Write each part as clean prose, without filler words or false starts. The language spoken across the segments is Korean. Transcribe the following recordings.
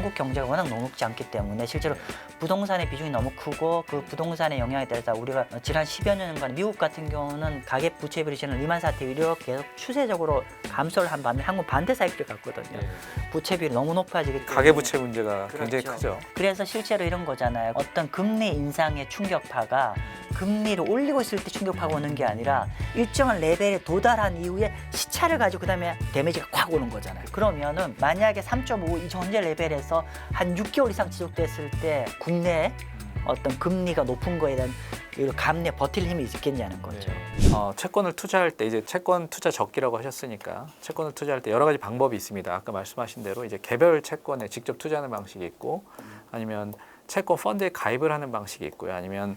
한국 경제가 워낙 녹록지 않기 때문에 실제로 부동산의 비중이 너무 크고 그 부동산의 영향에 따라서 우리가 지난 10여 년간 미국 같은 경우는 가계 부채 비율이 지금 리만 사태 이렇게 계속 추세적으로 감소를 한 반면 한국 반대 사이클을 갔거든요. 부채 비율이 너무 높아지기 때문에 가계부채 문제가 굉장히 그렇죠. 크죠. 그래서 실제로 이런 거잖아요. 어떤 금리 인상의 충격파가 금리를 올리고 있을 때 충격파가 오는 게 아니라 일정한 레벨에 도달한 이후에 시차를 가지고 그다음에 데미지가 확 오는 거잖아요. 그러면은 만약에 3.5 이 현재 레벨에서 한 6개월 이상 지속됐을 때 국내 어떤 금리가 높은 거에 대한 감내 버틸 힘이 있겠냐는 거죠. 채권을 투자할 때 이제 채권 투자 적기라고 하셨으니까 채권을 투자할 때 여러 가지 방법이 있습니다. 아까 말씀하신 대로 이제 개별 채권에 직접 투자하는 방식이 있고 아니면 채권 펀드에 가입을 하는 방식이 있고요. 아니면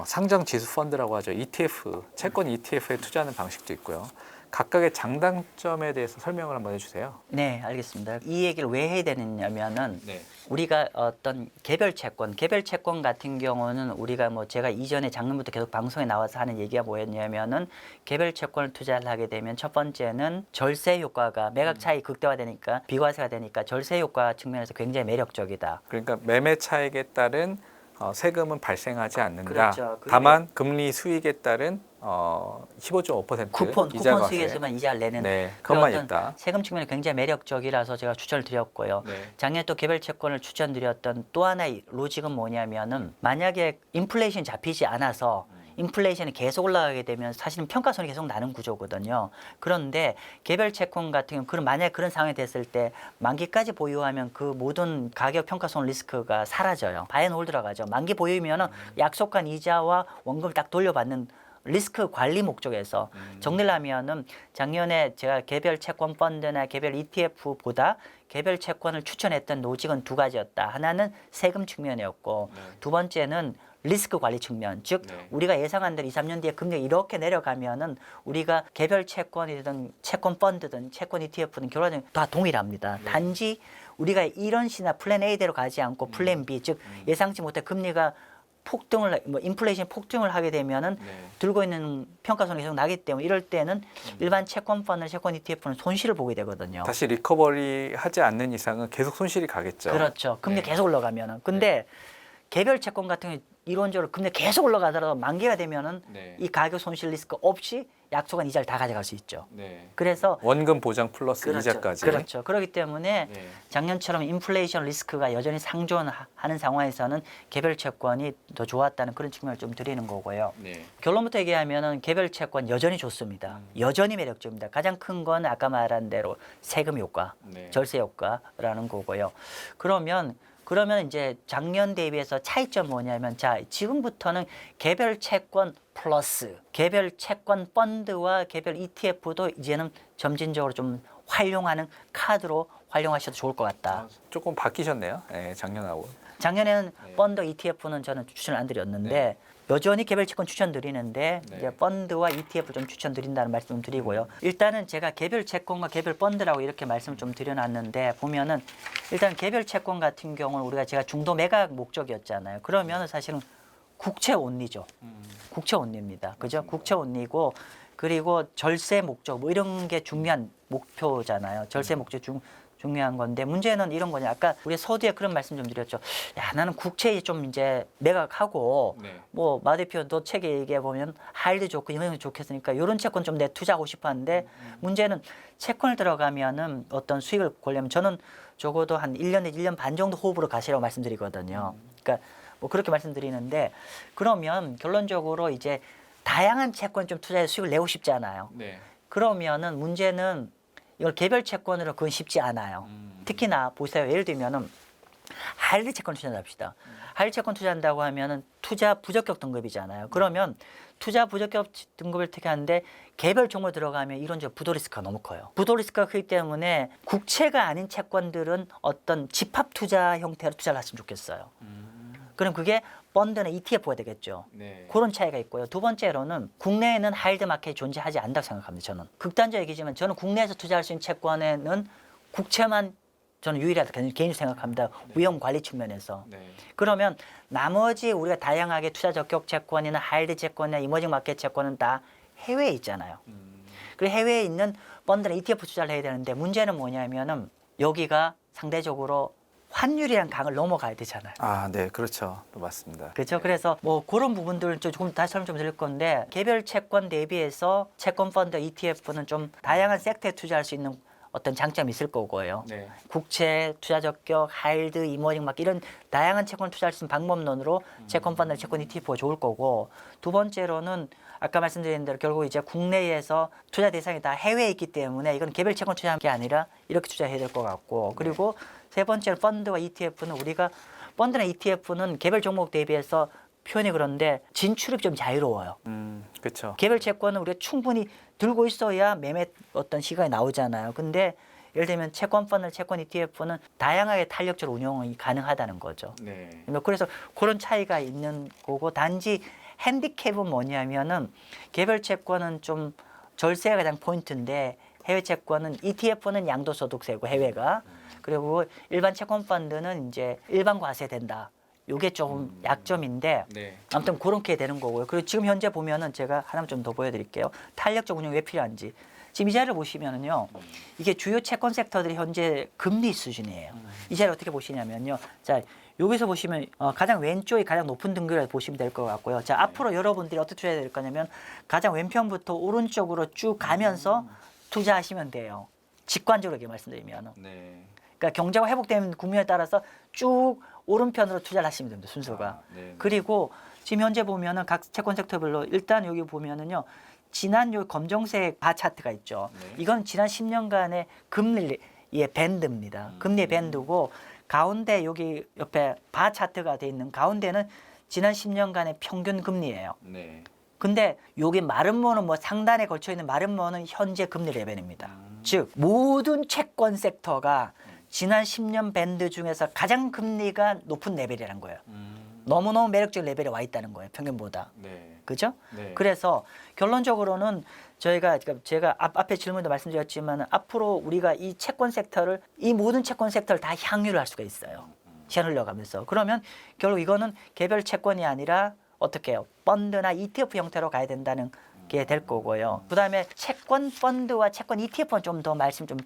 상장 지수 펀드라고 하죠. ETF, 채권 ETF에 투자하는 방식도 있고요. 각각의 장단점에 대해서 설명을 한번 해주세요. 네, 알겠습니다. 이 얘기를 왜 해야 되느냐면은 우리가 어떤 개별 채권 같은 경우는 우리가 뭐 제가 이전에 작년부터 계속 방송에 나와서 하는 얘기가 뭐였냐면은 개별 채권을 투자를 하게 되면 첫 번째는 절세 효과가 매각 차익 극대화되니까 비과세가 되니까 절세 효과 측면에서 굉장히 매력적이다. 그러니까 매매 차익에 따른 세금은 발생하지 않는다. 그렇죠. 다만 금리 수익에 따른 15.5% 쿠폰 이자과세. 수익에서만 이자를 내는 그것만 어떤 있다. 세금 측면이 굉장히 매력적이라서 제가 추천을 드렸고요. 네. 작년에 또 개별 채권을 추천드렸던 또 하나의 로직은 뭐냐면은 만약에 인플레이션이 잡히지 않아서 인플레이션이 계속 올라가게 되면 사실은 평가손이 계속 나는 구조거든요. 그런데 개별 채권 같은 경우는 그런 만약 그런 상황이 됐을 때 만기까지 보유하면 그 모든 가격 평가손 리스크가 사라져요. 바이앤홀드라고 하죠. 만기 보유면은 약속한 이자와 원금을 딱 돌려받는 리스크 관리 목적에서 정리를 하면은 작년에 제가 개별 채권 펀드나 개별 ETF보다 개별 채권을 추천했던 로직은 두 가지였다. 하나는 세금 측면이었고 두 번째는 리스크 관리 측면, 즉 우리가 예상한 대로 2, 3년 뒤에 금리가 이렇게 내려가면은 우리가 개별 채권이든 채권 펀드든 채권 ETF든 결과는 다 동일합니다. 단지 우리가 이런 시나 플랜 A대로 가지 않고 플랜 B, 즉 예상치 못해 금리가 폭등을 인플레이션 폭등을 하게 되면은 들고 있는 평가손이 계속 나기 때문에 이럴 때는 일반 채권 펀드, 채권 ETF는 손실을 보게 되거든요. 다시 리커버리 하지 않는 이상은 계속 손실이 가겠죠. 그렇죠. 금리 계속 올라가면은. 근데 개별 채권 같은 경우 이론적으로 금리 계속 올라가더라도 만기가 되면은 이 가격 손실 리스크 없이 약속한 이자를 다 가져갈 수 있죠. 그래서 원금 보장 플러스 그렇죠. 이자까지. 그렇죠. 그렇기 때문에 작년처럼 인플레이션 리스크가 여전히 상존하는 상황에서는 개별 채권이 더 좋았다는 그런 측면을 좀 드리는 거고요. 결론부터 얘기하면은 개별 채권 여전히 좋습니다. 여전히 매력적입니다. 가장 큰 건 아까 말한 대로 세금 효과, 절세 효과라는 거고요. 그러면 이제 작년 대비해서 차이점 뭐냐면 자 지금부터는 개별 채권 플러스 개별 채권 펀드와 개별 ETF도 이제는 점진적으로 좀 활용하는 카드로 활용하셔도 좋을 것 같다. 조금 바뀌셨네요. 작년하고. 작년에는 펀드 ETF는 저는 추천을 안 드렸는데 여전히 개별 채권 추천드리는데 이제 펀드와 ETF 좀 추천드린다는 말씀 좀 드리고요. 일단은 제가 개별 채권과 개별 펀드라고 이렇게 말씀을 좀 드려놨는데 보면은 일단 개별 채권 같은 경우는 우리가 제가 중도 매각 목적이었잖아요. 그러면 사실은 국채 온리죠. 국채 온리입니다. 그죠? 국채 온리고 그리고 절세 목적 뭐 이런 게 중요한 목표잖아요. 절세 목적 중요한 건데 문제는 이런 거냐. 아까 우리 서두에 그런 말씀 좀 드렸죠. 야 나는 국채에 좀 이제 매각하고 뭐 마 대표 너 책에 얘기해 보면 하일드 좋고 영향이 좋겠으니까 이런 채권 좀 내 투자하고 싶었는데 문제는 채권을 들어가면은 어떤 수익을 보려면 저는 적어도 한 1년에 1년 반 정도 호흡으로 가시라고 말씀드리거든요. 그러니까 뭐 그렇게 말씀드리는데 그러면 결론적으로 이제 다양한 채권 좀 투자해서 수익을 내고 싶잖아요. 그러면은 문제는 이걸 개별 채권으로 그건 쉽지 않아요. 특히나 보세요. 예를 들면은 하일드 채권 투자합시다. 하일드 채권 투자한다고 하면은 투자 부적격 등급이잖아요. 그러면 투자 부적격 등급을 택하는데 개별 종목 들어가면 이론적 부도 리스크가 너무 커요. 부도 리스크가 크기 때문에 국채가 아닌 채권들은 어떤 집합 투자 형태로 투자를 했으면 좋겠어요. 그럼 그게 펀드나 ETF가 되겠죠. 그런 차이가 있고요. 두 번째로는 국내에는 하일드 마켓이 존재하지 않는다고 생각합니다. 저는 극단적 얘기지만 저는 국내에서 투자할 수 있는 채권에는 국채만 저는 유일하다 개인적으로 생각합니다. 위험 관리 측면에서. 그러면 나머지 우리가 다양하게 투자 적격 채권이나 하일드 채권이나 이머징 마켓 채권은 다 해외에 있잖아요. 그리고 해외에 있는 펀드나 ETF 투자를 해야 되는데 문제는 뭐냐면은 여기가 상대적으로 환율이란 강을 넘어가야 되잖아요. 아, 네, 그렇죠. 또 맞습니다. 그렇죠. 네. 그래서 뭐 그런 부분들을 조금 다시 설명 좀 드릴 건데 개별 채권 대비해서 채권 펀드 ETF는 좀 다양한 섹터에 투자할 수 있는 어떤 장점이 있을 거고요. 네. 국채, 투자 적격, 하이드, 이머징 막 이런 다양한 채권을 투자할 수 있는 방법론으로 채권 펀드, 채권 ETF가 좋을 거고 두 번째로는 아까 말씀드린 대로 결국 이제 국내에서 투자 대상이 다 해외에 있기 때문에 이건 개별 채권 투자하는 게 아니라 이렇게 투자해야 될 것 같고 그리고 세 번째로 펀드와 ETF는 우리가 펀드나 ETF는 개별 종목 대비해서 표현이 그런데 진출입 좀 자유로워요. 그렇죠. 개별 채권은 우리가 충분히 들고 있어야 매매 어떤 시간이 나오잖아요. 근데 예를 들면 채권 펀드, 채권 ETF는 다양하게 탄력적으로 운용이 가능하다는 거죠. 네. 그래서 그런 차이가 있는 거고 단지 핸디캡은 뭐냐면은 개별 채권은 좀 절세가 가장 포인트인데 해외 채권은 ETF는 양도소득세고 해외가 그리고 일반 채권 펀드는 이제 일반 과세된다. 요게 조금 약점인데 네. 아무튼 그렇게 되는 거고요. 그리고 지금 현재 보면은 제가 하나 좀 더 보여드릴게요. 탄력적 운영이 왜 필요한지. 지금 이 자리를 보시면은요, 이게 주요 채권 섹터들이 현재 금리 수준이에요. 이 자리 어떻게 보시냐면요, 자 여기서 보시면 가장 왼쪽이 가장 높은 등급이라고 보시면 될 것 같고요. 자 앞으로 여러분들이 어떻게 투자해야 될 거냐면 가장 왼편부터 오른쪽으로 쭉 가면서 투자하시면 돼요. 직관적으로 이렇게 말씀드리면. 네. 그러니까 경제가 회복되는 국면에 따라서 쭉 오른편으로 투자를 하시면 됩니다. 순서가. 아, 네. 그리고 지금 현재 보면은 각 채권 섹터별로 일단 여기 보면은요. 지난 요 검정색 바 차트가 있죠. 네. 이건 지난 10년간의 금리의 밴드입니다. 금리의 밴드고 가운데 여기 옆에 바 차트가 돼 있는 가운데는 지난 10년간의 평균 금리예요. 네. 근데 여기 마름모는 뭐 상단에 걸쳐 있는 마름모는 현재 금리 레벨입니다. 즉 모든 채권 섹터가 지난 10년 밴드 중에서 가장 금리가 높은 레벨이라는 거예요. 너무너무 매력적 레벨에 와 있다는 거예요. 평균보다. 네. 그죠? 네. 그래서 결론적으로는 저희가 제가 앞에 질문도 말씀드렸지만 앞으로 우리가 이 채권 섹터를 이 모든 채권 섹터를 다 향유를 할 수가 있어요. 시간 흘러가면서. 그러면 결국 이거는 개별 채권이 아니라 어떻게 해요? 펀드나 ETF 형태로 가야 된다는 게 될 거고요. 그다음에 채권 펀드와 채권 ETF는 좀 더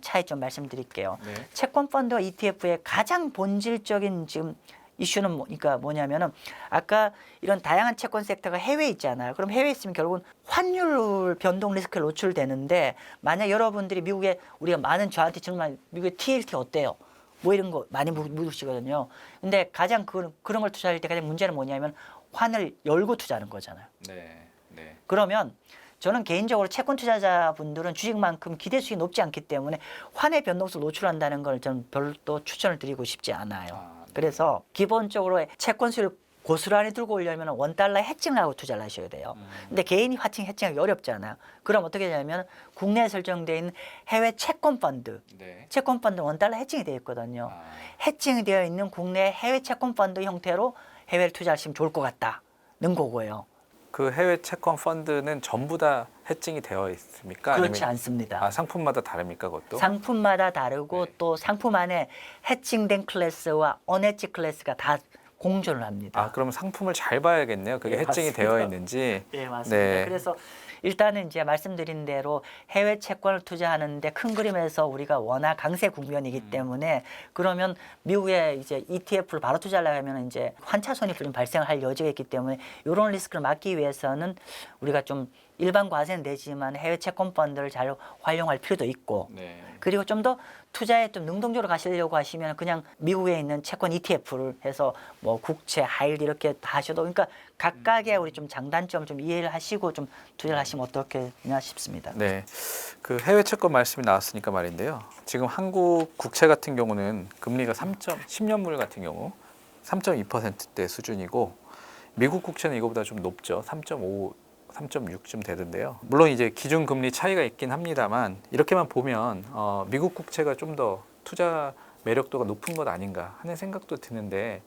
차이 좀 말씀드릴게요. 네. 채권 펀드와 ETF의 가장 본질적인 지금 이슈는 그러니까 뭐냐면은 아까 이런 다양한 채권 섹터가 해외에 있잖아요. 그럼 해외에 있으면 결국은 환율 변동 리스크에 노출되는데 만약 여러분들이 미국에 우리가 많은 저한테 질문 미국의 TLT 어때요? 뭐 이런 거 많이 물으시거든요. 근데 가장 그런 걸 투자할 때 가장 문제는 뭐냐면 환을 열고 투자하는 거잖아요. 네. 네. 그러면 저는 개인적으로 채권 투자자분들은 주식만큼 기대 수익이 높지 않기 때문에 환의 변동성 노출한다는 걸 저는 별도 추천을 드리고 싶지 않아요. 아, 네. 그래서 기본적으로 채권 수익을 고스란히 들고 오려면 원달러 해칭을 하고 투자를 하셔야 돼요. 근데 개인이 해칭하기 어렵잖아요. 그럼 어떻게 되냐면 국내에 설정되어 있는 해외 채권 펀드, 네. 채권 펀드 원달러 해칭이 되어 있거든요. 아, 해칭이 되어 있는 국내 해외 채권 펀드 형태로 해외를 투자하시면 좋을 것 같다는 거고요. 그 해외 채권 펀드는 전부 다 해칭이 되어 있습니까? 그렇지 아니면 않습니다. 상품마다 다릅니까, 그것도? 상품마다 다르고 네. 또 상품 안에 해칭된 클래스와 언해칭 클래스가 다 공존을 합니다. 아, 그럼 상품을 잘 봐야겠네요. 그게 네, 해칭이 맞습니다. 되어 있는지. 네, 맞습니다. 네. 그래서 일단은 이제 말씀드린 대로 해외 채권을 투자하는데 큰 그림에서 우리가 워낙 강세 국면이기 때문에 그러면 미국에 이제 ETF를 바로 투자하려고 하면 이제 환차 손익이 좀 발생할 여지가 있기 때문에 이런 리스크를 막기 위해서는 우리가 좀 일반 과세는 되지만 해외 채권 펀드를 잘 활용할 필요도 있고 네. 그리고 좀 더 투자에 좀 능동적으로 가시려고 하시면 그냥 미국에 있는 채권 ETF를 해서 뭐 국채, 하이힐 이렇게 다 하셔도 그러니까 각각의 우리 좀 장단점 좀 이해를 하시고 좀 투자를 하시면 어떻겠냐 싶습니다. 네. 그 해외 채권 말씀이 나왔으니까 말인데요. 지금 한국 국채 같은 경우는 금리가 10년물 같은 경우 3.2%대 수준이고 미국 국채는 이거보다 좀 높죠. 3.5 3.6쯤 되던데요. 물론 이제 기준 금리 차이가 있긴 합니다만 이렇게만 보면 미국 국채가 좀 더 투자 매력도가 높은 것 아닌가 하는 생각도 드는데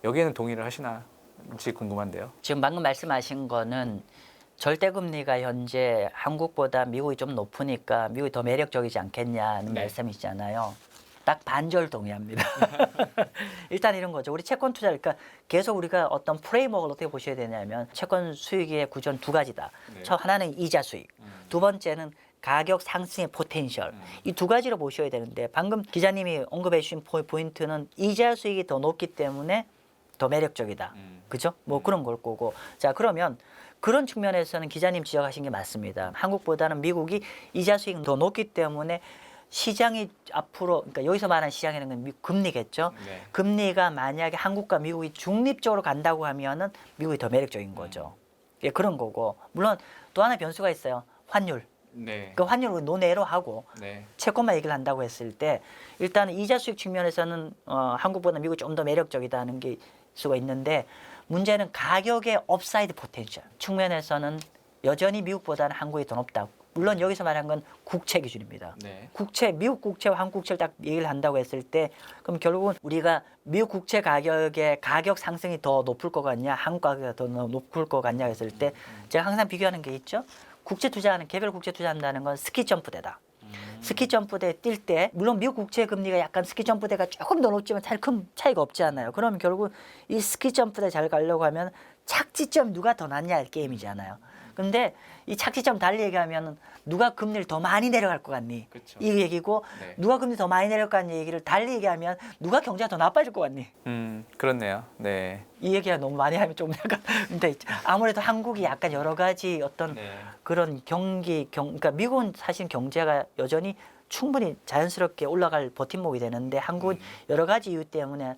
여기에는 동의를 하시는지 궁금한데요. 지금 방금 말씀하신 거는 절대금리가 현재 한국보다 미국이 좀 높으니까 미국이 더 매력적이지 않겠냐는 네. 말씀이시잖아요. 딱 반절 동의합니다. 일단 이런 거죠. 우리 채권 투자 그러니까 계속 우리가 어떤 프레임워크를 어떻게 보셔야 되냐면 채권 수익의 구조는 두 가지다. 네. 첫 하나는 이자 수익, 두 번째는 가격 상승의 포텐셜 이 두 가지로 보셔야 되는데 방금 기자님이 언급해 주신 포인트는 이자 수익이 더 높기 때문에 더 매력적이다. 그죠? 뭐 그런 걸 거고. 자, 그러면 그런 측면에서는 기자님 지적하신 게 맞습니다. 한국보다는 미국이 이자 수익이 더 높기 때문에 시장이 앞으로, 그러니까 여기서 말하는 시장이라는 건 금리겠죠. 네. 금리가 만약에 한국과 미국이 중립적으로 간다고 하면은 미국이 더 매력적인 거죠. 예, 그런 거고. 물론 또 하나 변수가 있어요. 환율. 네. 그 환율을 논외로 하고 네. 채권만 얘기를 한다고 했을 때 일단은 이자 수익 측면에서는 한국보다 미국이 좀 더 매력적이다는 게 수가 있는데 문제는 가격의 업사이드 포텐셜 측면에서는 여전히 미국보다는 한국이 더 높다. 물론 여기서 말한 건 국채 기준입니다. 네. 국채, 미국 국채와 한국 국채를 딱 얘기를 한다고 했을 때 그럼 결국은 우리가 미국 국채 가격의 가격 상승이 더 높을 것 같냐, 한국 가격이 더 높을 것 같냐 했을 때 제가 항상 비교하는 게 있죠. 국채 투자하는 개별 국채 투자한다는 건 스키 점프대다. 스키 점프대 뛸 때 물론 미국 국채 금리가 약간 스키 점프대가 조금 더 높지만 잘 큰 차이가 없지 않아요. 그러면 결국 이 스키 점프대 잘 가려고 하면 착지점 누가 더 낫냐 게임이잖아요. 근데 이 착지점 달리 얘기하면 누가 금리를 더 많이 내려갈 것 같니? 그쵸. 이 얘기고 네. 누가 금리 더 많이 내려갈 것 같니 얘기를 달리 얘기하면 누가 경제가 더 나빠질 것 같니? 그렇네요. 네. 이 얘기가 너무 많이 하면 좀 약간 근데 아무래도 한국이 약간 여러 가지 어떤 네. 그런 그러니까 미국은 사실 경제가 여전히 충분히 자연스럽게 올라갈 버팀목이 되는데 한국은 여러 가지 이유 때문에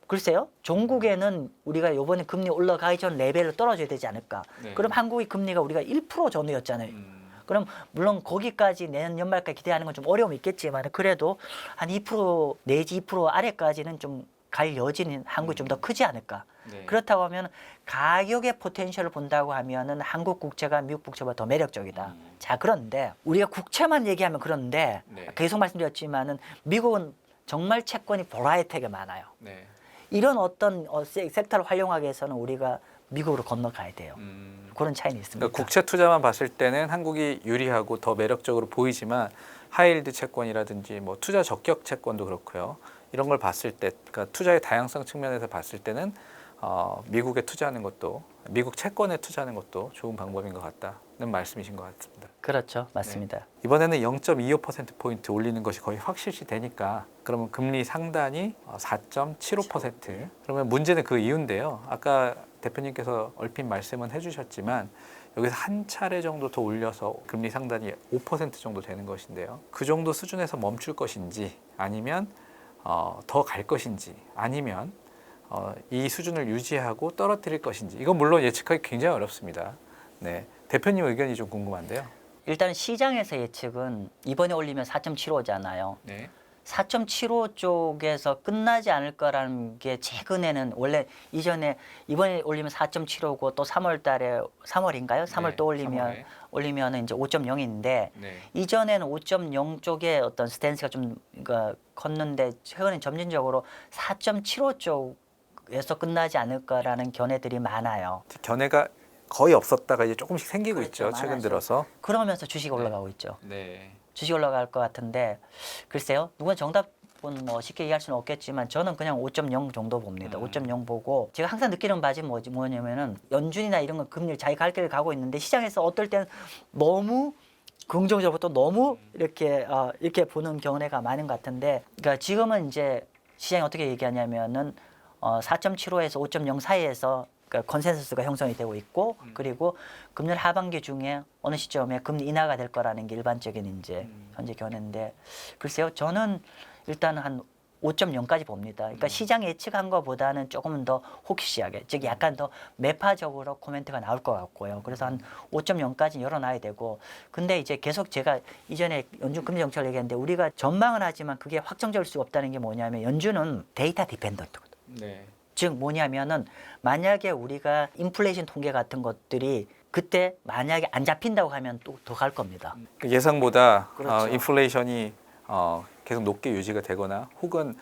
글쎄요. 종국에는 우리가 이번에 금리 올라가기 전 레벨로 떨어져야 되지 않을까. 네. 그럼 한국의 금리가 우리가 1% 전후였잖아요. 그럼 물론 거기까지 내년 연말까지 기대하는 건 좀 어려움이 있겠지만 그래도 한 2% 내지 2% 아래까지는 좀 갈 여지는 한국이 좀 더 크지 않을까. 네. 그렇다고 하면 가격의 포텐셜을 본다고 하면은 한국 국채가 미국 국채보다 더 매력적이다. 자, 그런데 우리가 국채만 얘기하면 그런데 네. 계속 말씀드렸지만은 미국은 정말 채권이 버라이어티하게 많아요. 네. 이런 어떤 섹터를 활용하기 위해서는 우리가 미국으로 건너가야 돼요. 그런 차이는 있습니다. 그러니까 국채 투자만 봤을 때는 한국이 유리하고 더 매력적으로 보이지만 하이힐드 채권이라든지 뭐 투자 적격 채권도 그렇고요. 이런 걸 봤을 때, 그러니까 투자의 다양성 측면에서 봤을 때는 미국에 투자하는 것도 미국 채권에 투자하는 것도 좋은 방법인 것 같다는 말씀이신 것 같습니다. 그렇죠, 맞습니다. 네. 이번에는 0.25%포인트 올리는 것이 거의 확실시 되니까 그러면 금리 상단이 4.75%. 그러면 문제는 그 이유인데요. 아까 대표님께서 얼핏 말씀은 해주셨지만 여기서 한 차례 정도 더 올려서 금리 상단이 5% 정도 되는 것인데요. 그 정도 수준에서 멈출 것인지 아니면 더 갈 것인지 아니면 이 수준을 유지하고 떨어뜨릴 것인지 이건 물론 예측하기 굉장히 어렵습니다. 네, 대표님 의견이 좀 궁금한데요. 일단 시장에서 예측은 이번에 올리면 4.75잖아요. 네. 4.75 쪽에서 끝나지 않을 거라는 게 최근에는 원래 이번에 올리면 4.75고 또 3월 달에 3월인가요? 3월 네, 또 올리면 3월에. 이제 5.0인데 네. 이전에는 5.0 쪽에 어떤 스탠스가 좀 그러니까 컸는데 최근에 점진적으로 4.75 쪽에서 끝나지 않을까라는 견해들이 많아요. 견해가 거의 없었다가 이제 조금씩 생기고 그렇죠, 있죠. 최근 많아져. 들어서. 그러면서 주식이 올라가고 있죠. 네. 주식 올라갈 것 같은데 글쎄요. 누가 정답은 뭐 쉽게 얘기할 수는 없겠지만 저는 그냥 5.0 정도 봅니다. 5.0 보고 제가 항상 느끼는 바지 뭐냐면은 연준이나 이런 건 금리를 자기 갈 길을 가고 있는데 시장에서 어떨 때는 너무 긍정적으로 또 너무 이렇게 보는 견해가 많은 것 같은데 그러니까 지금은 이제 시장이 어떻게 얘기하냐면은 4.75에서 5.0 사이에서 그러니까 컨센서스가 형성이 되고 있고 그리고 금년 하반기 중에 어느 시점에 금리 인하가 될 거라는 게 일반적인 이제 현재 견해인데 글쎄요 저는 일단 한 5.0까지 봅니다. 그러니까 시장 예측한 것보다는 조금은 더 호키시하게 즉 약간 더 매파적으로 코멘트가 나올 것 같고요. 그래서 한 5.0까지 열어놔야 되고 근데 이제 계속 제가 이전에 연준 금리 정책을 얘기했는데 우리가 전망은 하지만 그게 확정적일 수가 없다는 게 뭐냐면 연준은 데이터 디펜던트거든. 네. 즉 뭐냐면은 만약에 우리가 인플레이션 통계 같은 것들이 그때 만약에 안 잡힌다고 하면 또 더 갈 겁니다. 예상보다 그렇죠. 인플레이션이 계속 높게 유지가 되거나 혹은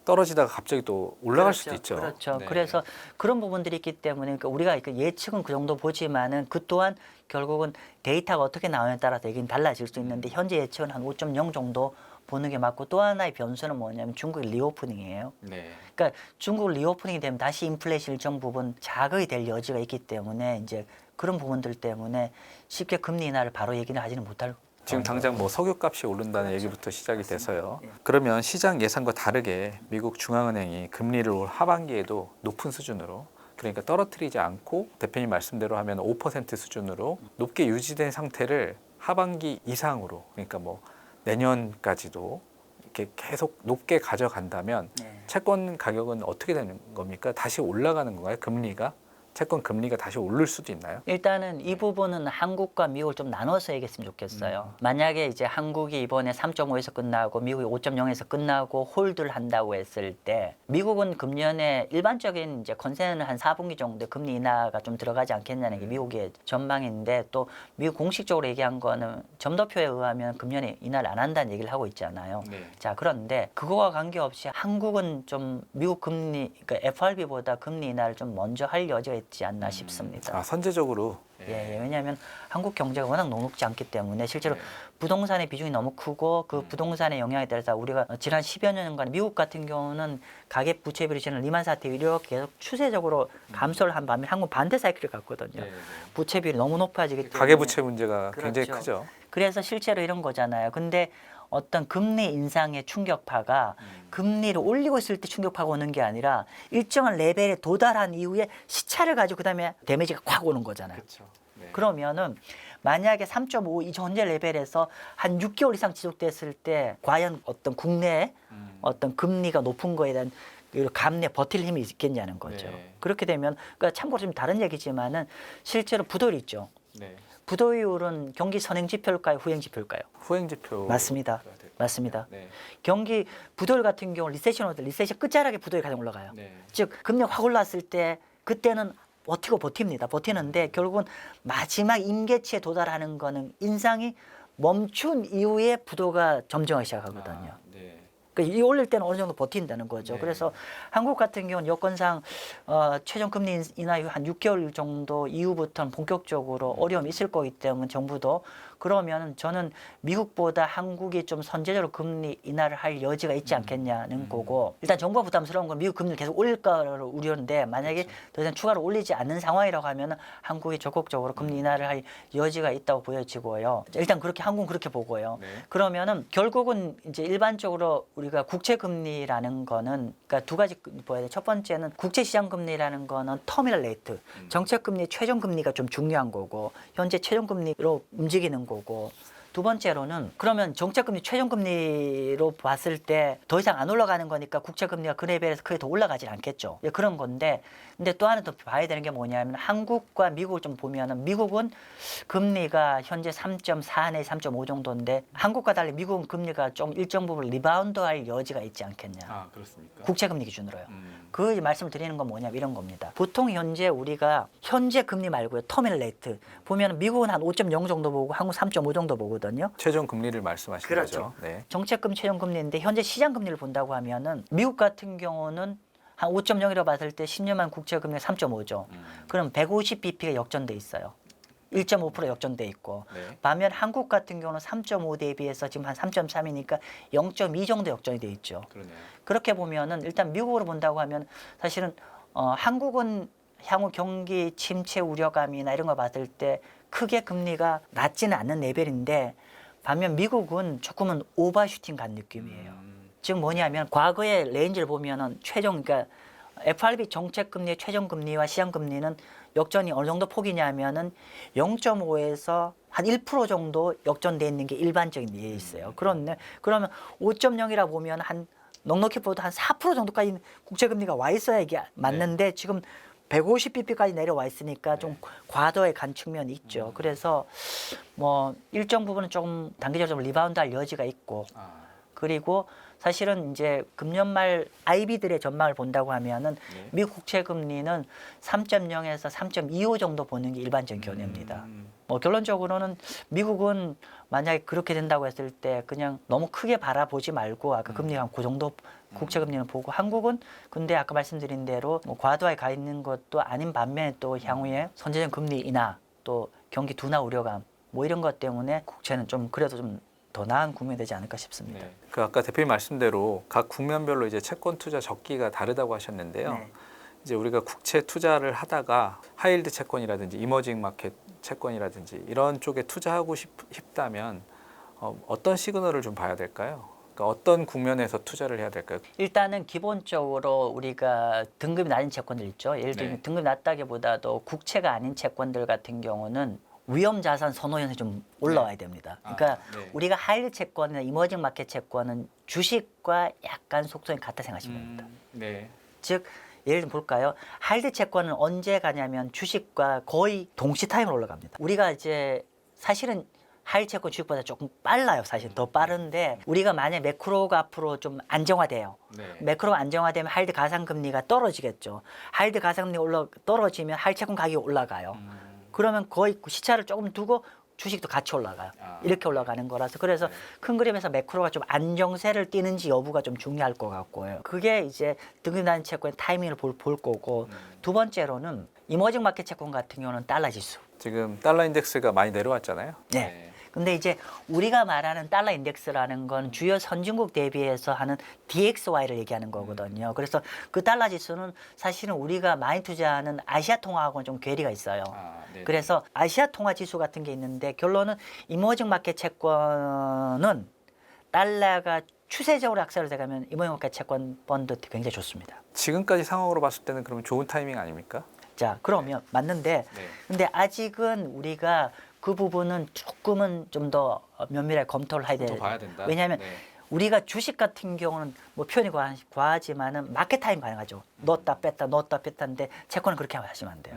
떨어지다가 갑자기 또 올라갈 수도 있죠. 그렇죠. 네. 그래서 그런 부분들이 있기 때문에 그러니까 우리가 예측은 그 정도 보지만은 그 또한 결국은 데이터가 어떻게 나오냐에 따라서 얘기는 달라질 수 있는데 현재 예측은 한 5.0 정도 보는 게 맞고 또 하나의 변수는 뭐냐면 중국의 리오프닝이에요. 네. 그러니까 중국 리오프닝이 되면 다시 인플레이션 일정 부분 자극이 될 여지가 있기 때문에 이제 그런 부분들 때문에 쉽게 금리 인하를 바로 얘기는 하지는 못할 지금 당장 뭐 석유값이 오른다는 얘기부터 시작이 돼서요. 그러면 시장 예상과 다르게 미국 중앙은행이 금리를 올 하반기에도 높은 수준으로, 그러니까 떨어뜨리지 않고 대표님 말씀대로 하면 5% 수준으로 높게 유지된 상태를 하반기 이상으로, 그러니까 뭐 내년까지도 이렇게 계속 높게 가져간다면 네. 채권 가격은 어떻게 되는 겁니까? 다시 올라가는 건가요? 금리가? 채권 금리가 다시 오를 수도 있나요? 일단은 이 부분은 한국과 미국을 좀 나눠서 얘기했으면 좋겠어요. 만약에 이제 한국이 이번에 3.5에서 끝나고 미국이 5.0에서 끝나고 홀드를 한다고 했을 때 미국은 금년에 일반적인 이제 컨센은 한 4분기 정도 금리 인하가 좀 들어가지 않겠냐는 게 미국의 전망인데, 또 미국 공식적으로 얘기한 거는 점도표에 의하면 금년에 인하를 안 한다는 얘기를 하고 있잖아요. 네. 자, 그런데 그거와 관계없이 한국은 좀 미국 금리, 그러니까 FRB보다 금리 인하를 좀 먼저 할 여지가 있지 않나 싶습니다. 아, 선제적으로. 예, 왜냐하면 한국 경제가 워낙 녹록지 않기 때문에 실제로 네. 부동산의 비중이 너무 크고 그 부동산의 영향에 따라서 우리가 지난 10여 년간 미국 같은 경우는 가계 부채 비율이 저는 리만 사태 이렇게 계속 추세적으로 감소를 한 반면 한국 반대 사이클을 갔거든요. 네. 부채 비율이 너무 높아지기 때문에 가계부채 문제가 굉장히 그렇죠. 크죠. 그래서 실제로 이런 거잖아요. 근데 어떤 금리 인상의 충격파가 금리를 올리고 있을 때 충격파가 오는 게 아니라 일정한 레벨에 도달한 이후에 시차를 가지고 그다음에 데미지가 확 오는 거잖아요. 그렇죠. 네. 그러면은 만약에 3.5 이 현재 레벨에서 한 6개월 이상 지속됐을 때 과연 어떤 국내 어떤 금리가 높은 거에 대한 감내 버틸 힘이 있겠냐는 거죠. 네. 그렇게 되면 그러니까 참고로 좀 다른 얘기지만은 실제로 부도리 있죠. 네. 부도율은 경기 선행 지표일까요, 후행 지표일까요? 후행 지표 맞습니다. 맞습니다. 네. 경기 부도율 같은 경우 리세션 끝자락에 부도율이 가장 올라가요. 네. 즉 금리가 확 올랐을 때 그때는 버티고 버티는데 결국은 마지막 임계치에 도달하는 거는 인상이 멈춘 이후에 부도가 점정하기 시작하거든요. 아, 네. 그러니까 이 올릴 때는 어느 정도 버틴다는 거죠. 네. 그래서 한국 같은 경우는 여건상 최종 금리 인하 이후 한 6개월 정도 이후부터는 본격적으로 어려움이 있을 거기 때문에 정부도 그러면 저는 미국보다 한국이 좀 선제적으로 금리 인하를 할 여지가 있지 않겠냐는 거고, 일단 정부가 부담스러운 건 미국 금리를 계속 올릴 거를 우려인데 만약에 더 이상 추가로 올리지 않는 상황이라고 하면 한국이 적극적으로 금리 인하를 할 여지가 있다고 보여지고요. 일단 그렇게 한국은 그렇게 보고요. 네. 그러면은 결국은 이제 일반적으로 우리가 국채 금리라는 거는 그러니까 두 가지 보야 돼. 첫 번째는 국채 시장 금리라는 거는 터미널 레이트, 정책 금리 최종 금리가 좀 중요한 거고 현재 최종 금리로 움직이는 거고, 두 번째로는 그러면 정책금리 최종금리로 봤을 때 더 이상 안 올라가는 거니까 국채금리가 그 레벨에서 크게 더 올라가진 않겠죠. 예, 그런 건데, 근데 또 하나 더 봐야 되는 게 뭐냐면 한국과 미국을 좀 보면은 미국은 금리가 현재 3.4 내지 3.5 정도인데 한국과 달리 미국은 금리가 좀 일정 부분 리바운드할 여지가 있지 않겠냐. 아, 그렇습니까? 국채금리 기준으로요. 그 말씀을 드리는 건 뭐냐면 이런 겁니다. 보통 현재 우리가 현재 금리 말고요, 터미널 레이트 보면 미국은 한 5.0 정도 보고 한국 3.5 정도 보거든요. 최종 금리를 말씀하시는 그렇죠. 거죠. 네. 정책금 최종금리인데 현재 시장 금리를 본다고 하면은 미국 같은 경우는 한 5.0이라고 봤을 때 10년만 국채금리 3.5죠. 그럼 150bp가 역전돼 있어요. 1.5% 역전돼 있고, 네. 반면 한국 같은 경우는 3.5 대비해서 지금 한 3.3이니까 0.2 정도 역전이 돼 있죠. 그러네요. 그렇게 보면은 일단 미국으로 본다고 하면 사실은 한국은 향후 경기 침체 우려감이나 이런 거 봤을 때 크게 금리가 낮지는 않는 레벨인데 반면 미국은 조금은 오버슈팅 간 느낌이에요. 즉 뭐냐면 과거의 레인지를 보면은 그러니까 FRB 정책 금리의 최종 금리와 시장 금리는 역전이 어느 정도 폭이냐면은 0.5에서 한 1% 정도 역전돼 있는 게 일반적인 예에 있어요. 그런데 그러면 5.0이라 보면 한 넉넉히 보도 한 4% 정도까지 국채 금리가 와 있어야 이게 맞는데 지금 150bp까지 내려와 있으니까 좀 과도에 간 측면이 있죠. 그래서 뭐 일정 부분은 조금 단기적으로 좀 리바운드할 여지가 있고, 그리고 사실은 이제 금년 말 IB들의 전망을 본다고 하면은 미국 국채 금리는 3.0에서 3.25 정도 보는 게 일반적인 견해입니다. 뭐 결론적으로는 미국은 만약에 그렇게 된다고 했을 때 그냥 너무 크게 바라보지 말고 아까 금리가 그 정도 국채 금리는 보고, 한국은 근데 아까 말씀드린 대로 뭐 과도하게 가 있는 것도 아닌 반면에 또 향후에 선제적 금리 인하 또 경기 둔화 우려감 뭐 이런 것 때문에 국채는 좀 그래도 좀 더 나은 국면이 되지 않을까 싶습니다. 네. 그 아까 대표님 말씀대로 각 국면별로 이제 채권 투자 적기가 다르다고 하셨는데요. 네. 이제 우리가 국채 투자를 하다가 하이힐드 채권이라든지 이머징 마켓 채권이라든지 이런 쪽에 투자하고 싶다면 어떤 시그널을 좀 봐야 될까요? 그러니까 어떤 국면에서 투자를 해야 될까요? 일단은 기본적으로 우리가 등급이 낮은 채권들 있죠. 예를 들면 네. 등급이 낮다기보다도 국채가 아닌 채권들 같은 경우는 위험 자산 선호 현상이 좀 올라와야 됩니다. 그러니까 네. 우리가 하이힐 채권이나 이머징 마켓 채권은 주식과 약간 속성이 같다 생각하시면 됩니다. 네. 즉 예를 들어 볼까요? 하이힐 채권은 언제 가냐면 주식과 거의 동시 타임으로 올라갑니다. 우리가 이제 사실은 하이힐 채권 주식보다 조금 빨라요. 사실 더 빠른데 우리가 만약 매크로가 앞으로 좀 안정화돼요. 네. 매크로가 안정화되면 하이힐 가상금리가 떨어지겠죠. 하이힐 가상금리 떨어지면 하이힐 채권 가격이 올라가요. 그러면 거의 시차를 조금 두고 주식도 같이 올라가요. 이렇게 올라가는 거라서 그래서 네. 큰 그림에서 매크로가 좀 안정세를 띠는지 여부가 좀 중요할 것 같고요. 그게 이제 등급 낮은 채권의 타이밍을 볼 거고 두 번째로는 이머징 마켓 채권 같은 경우는 달러 지수. 지금 달러 인덱스가 많이 내려왔잖아요. 네. 근데 이제 우리가 말하는 달러 인덱스라는 건 주요 선진국 대비해서 하는 DXY를 얘기하는 거거든요. 그래서 그 달러 지수는 사실은 우리가 많이 투자하는 아시아 통화하고는 좀 괴리가 있어요. 네. 그래서 아시아 통화 지수 같은 게 있는데 결론은 이머징 마켓 채권은 달러가 추세적으로 약세로 돼가면 이머징 마켓 채권 펀드 굉장히 좋습니다. 지금까지 상황으로 봤을 때는 그러면 좋은 타이밍 아닙니까? 자, 그러면 맞는데 네. 근데 아직은 우리가 그 부분은 조금은 좀 더 면밀하게 검토를 해야 더 돼요. 봐야 된다. 왜냐하면 네. 우리가 주식 같은 경우는 뭐 표현이 과하지만은 마켓 타임 가능하죠. 넣었다 뺐다인데 채권은 그렇게 하시면 안 돼요.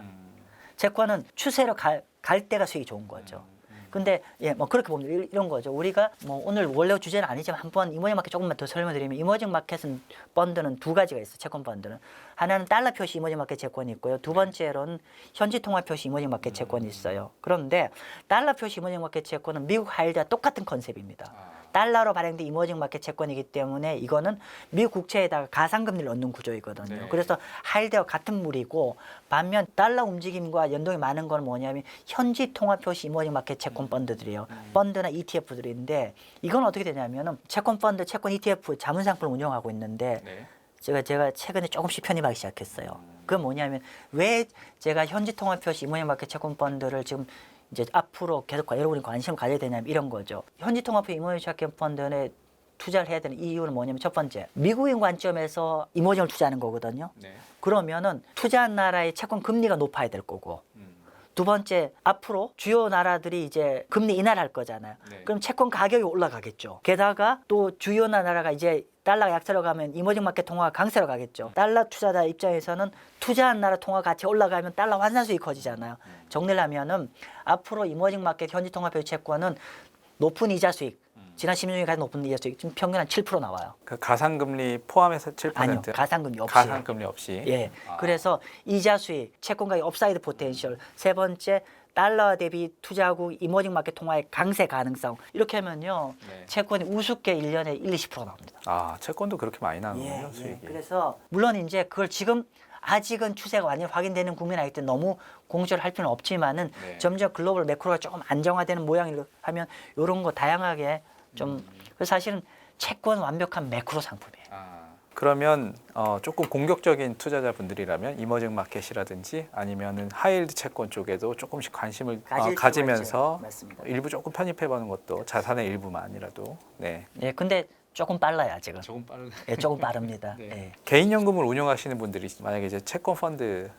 채권은 추세로 갈 때가 수익이 좋은 거죠. 근데 예, 뭐 그렇게 보면 이런 거죠. 우리가 뭐 오늘 원래 주제는 아니지만 한번 이머징 마켓 조금만 더 설명드리면 이머징 마켓은 펀드는 두 가지가 있어요. 채권 펀드는 하나는 달러 표시 이머징 마켓 채권이 있고요. 두 번째로는 현지 통화 표시 이머징 마켓 채권이 있어요. 그런데 달러 표시 이머징 마켓 채권은 미국 하이힐드와 똑같은 컨셉입니다. 달러로 발행된 이머징 마켓 채권이기 때문에 이거는 미국 국채에다가 가상금리를 넣는 구조이거든요. 네. 그래서 하이힐드와 같은 물이고 반면 달러 움직임과 연동이 많은 건 뭐냐면 현지 통화 표시 이머징 마켓 채권 펀드들이에요. 펀드나 ETF들인데 이건 어떻게 되냐면은 채권 펀드, 채권 ETF 자문 상품을 운영하고 있는데 네. 제가 최근에 조금씩 편입하기 시작했어요. 그건 뭐냐면 왜 제가 현지 통화 표시 이머징 마켓 채권 펀드를 지금 이제 앞으로 계속 여러분이 관심을 가져야 되냐면 이런 거죠. 현지 통화 표시 이머징 채권 펀드에 투자를 해야 되는 이유는 뭐냐면 첫 번째, 미국인 관점에서 이머징을 투자하는 거거든요. 네. 그러면은 투자한 나라의 채권 금리가 높아야 될 거고 두 번째, 앞으로 주요 나라들이 이제 금리 인하를 할 거잖아요. 네. 그럼 채권 가격이 올라가겠죠. 게다가 또 주요 나라가 이제 달러가 약세로 가면 이머징 마켓 통화가 강세로 가겠죠. 달러 투자자 입장에서는 투자한 나라 통화 가치 올라가면 달러 환산 수익이 커지잖아요. 정리를 하면은 앞으로 이머징 마켓 현지 통화 표시 채권은 높은 이자 수익, 지난 10년 중에 가장 높은 이자 수익, 지금 평균 한 7% 나와요. 그 가상금리 포함해서 7%? 아니요, 가상금리 없이. 가상금리 없이. 예. 그래서 이자 수익, 채권 가격 업사이드 포텐셜, 세 번째 달러 대비 투자국 이머징 마켓 통화의 강세 가능성. 이렇게 하면요. 네. 채권이 우습게 1년에 1, 20% 나옵니다. 아, 채권도 그렇게 많이 나는군요, 수익이. 그래서 물론 이제 그걸 지금 아직은 추세가 완전히 확인되는 국면이 아니기 때문에 너무 공조를 할 필요는 없지만은 네. 점점 글로벌 매크로가 조금 안정화되는 모양을 하면 이런 거 다양하게 좀 그래서 사실은 채권 완벽한 매크로 상품이에요. 그러면 조금 공격적인 투자자분들이라면 이머징 마켓이라든지 아니면은 하이힐드 채권 쪽에도 조금씩 관심을 가질 가지면서 필요가 있죠. 맞습니다. 일부 조금 편입해보는 것도 자산의 일부만이라도. 네. 예, 근데 조금 빨라요 아직은. 조금 빠르. 예, 조금 빠릅니다. 네. 예. 개인연금을 운영하시는 분들이 만약에 이제 채권 펀드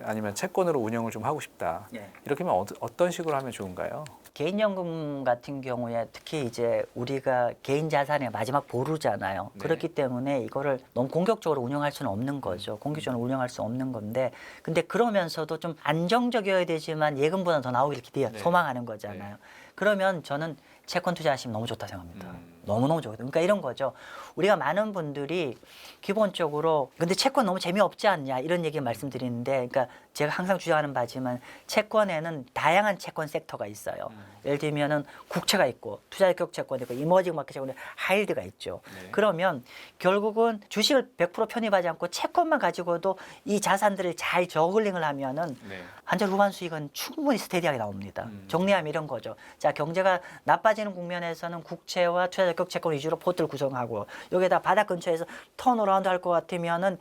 아니면 채권으로 운영을 좀 하고 싶다. 예. 이렇게 하면 어떤 식으로 하면 좋은가요? 개인연금 같은 경우에 특히 이제 우리가 개인 자산의 마지막 보루잖아요. 네. 그렇기 때문에 이거를 너무 공격적으로 운영할 수는 없는 거죠. 공격적으로 운영할 수 없는 건데, 근데 그러면서도 좀 안정적이어야 되지만 예금보다 더 나오길 기대 네. 소망하는 거잖아요. 그러면 저는 채권 투자하시면 너무 좋다 생각합니다. 너무너무 좋거든요. 그러니까 이런 거죠. 우리가 많은 분들이 기본적으로 근데 채권 너무 재미없지 않냐 이런 얘기 말씀드리는데 그러니까 제가 항상 주장하는 바지만 채권에는 다양한 채권 섹터가 있어요. 예를 들면은 국채가 있고 투자적 채권이 있고 이머징 마켓 채권이 하이힐드가 있죠. 네. 그러면 결국은 주식을 100% 편입하지 않고 채권만 가지고도 이 자산들을 잘 저글링을 하면은 네. 한 달 후반 수익은 충분히 스테디하게 나옵니다. 정리하면 이런 거죠. 자, 경제가 나빠지는 국면에서는 국채와 투자적 채권 위주로 포트를 구성하고 여기에다 바닥 근처에서 턴어라운드 할 것 같으면은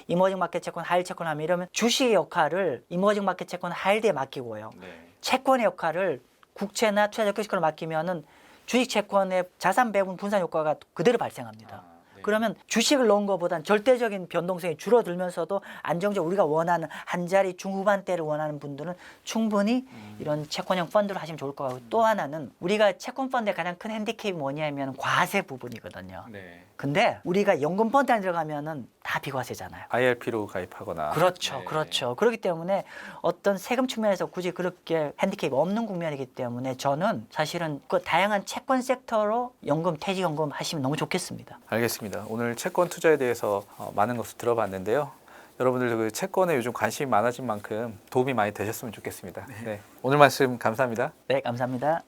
이머징 마켓 채권, 하이힐드 채권 하면 이러면 주식의 역할을 이머징 마켓 채권, 하이힐드에 맡기고요. 네. 채권의 역할을 국채나 투자적 채권을 맡기면은 주식 채권의 자산 배분 분산 효과가 그대로 발생합니다. 네. 그러면 주식을 넣은 것보단 절대적인 변동성이 줄어들면서도 안정적 우리가 원하는 한 자리 중후반대를 원하는 분들은 충분히 이런 채권형 펀드를 하시면 좋을 것 같고 또 하나는 우리가 채권 펀드의 가장 큰 핸디캡이 뭐냐면 과세 부분이거든요. 네. 근데 우리가 연금 펀드 안에 들어가면은 다 비과세잖아요. IRP로 가입하거나. 그렇죠, 네. 그렇죠. 그렇기 때문에 어떤 세금 측면에서 굳이 그렇게 핸디캡이 없는 국면이기 때문에 저는 사실은 그 다양한 채권 섹터로 연금, 퇴직연금 하시면 너무 좋겠습니다. 알겠습니다. 오늘 채권 투자에 대해서 많은 것을 들어봤는데요. 여러분들 그 채권에 요즘 관심이 많아진 만큼 도움이 많이 되셨으면 좋겠습니다. 네. 오늘 말씀 감사합니다. 네, 감사합니다.